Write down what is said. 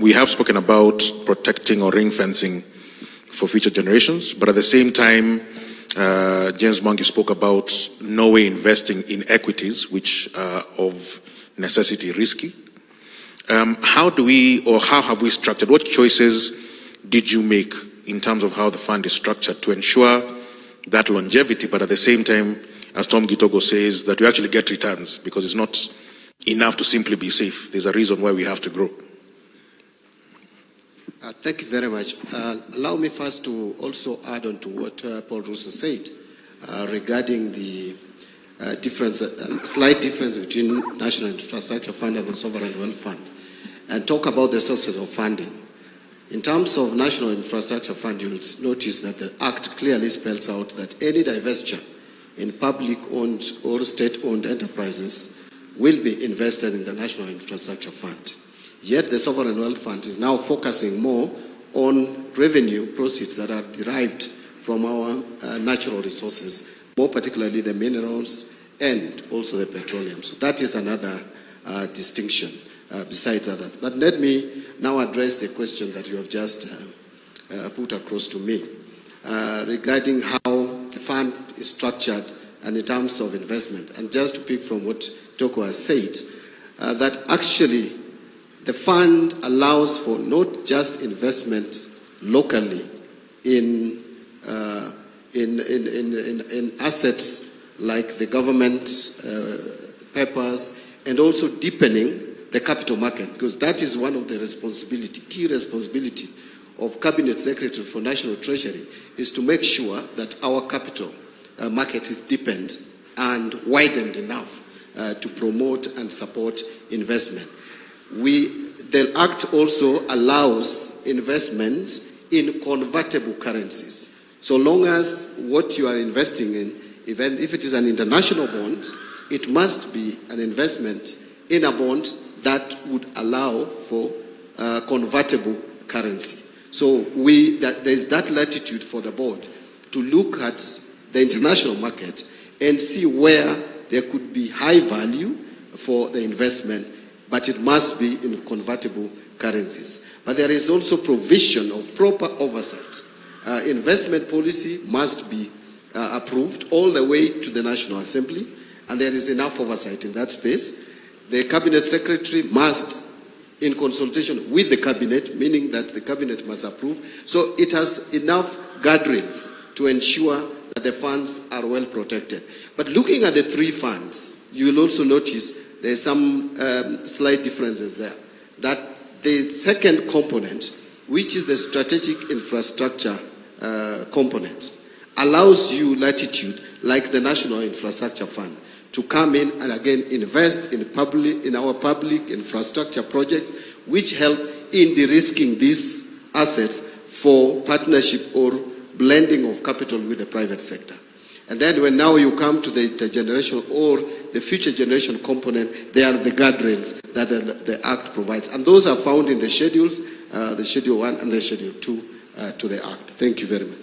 We have spoken about protecting or ring fencing for future generations, but at the same time, James Mwangi spoke about Norway investing in equities, which are of necessity risky. How have we structured? What choices did you make in terms of how the fund is structured to ensure that longevity, but at the same time, as Tom Gitogo says, that you actually get returns, because it's not enough to simply be safe. There's a reason why we have to grow. Thank you very much. Allow me first to also add on to what Paul Ruto said regarding the slight difference between National Infrastructure Fund and the Sovereign Wealth Fund, and talk about the sources of funding. In terms of National Infrastructure Fund, you'll notice that the Act clearly spells out that any divestiture in public-owned or state-owned enterprises will be invested in the National Infrastructure Fund. Yet the Sovereign Wealth Fund is now focusing more on revenue proceeds that are derived from our natural resources, more particularly the minerals and also the petroleum. So that is another distinction besides that. But let me now address the question that you have just put across to me regarding how the fund is structured and in terms of investment. And just to pick from what Toko has said, that actually the fund allows for not just investment locally in assets like the government papers, and also deepening the capital market, because that is one of the key responsibility of Cabinet Secretary for National Treasury, is to make sure that our capital market is deepened and widened enough to promote and support investment. The Act also allows investments in convertible currencies. So long as what you are investing in, even if it is an international bond, it must be an investment in a bond that would allow for convertible currency. So there is that latitude for the board to look at the international market and see where there could be high value for the investment, but it must be in convertible currencies. But there is also provision of proper oversight. Investment policy must be approved all the way to the National Assembly, and there is enough oversight in that space. The Cabinet Secretary must, in consultation with the Cabinet, meaning that the Cabinet must approve. So it has enough guardrails to ensure that the funds are well protected. But looking at the three funds, you will also notice there's some slight differences there. That the second component, which is the strategic infrastructure component, allows you latitude, like the National Infrastructure Fund, to come in and again invest in our public infrastructure projects, which help in de-risking these assets for partnership or blending of capital with the private sector. And then when now you come to the generation or the future generation component, they are the guardrails that the Act provides. And those are found in the schedules, the Schedule 1 and the Schedule 2 to the Act. Thank you very much.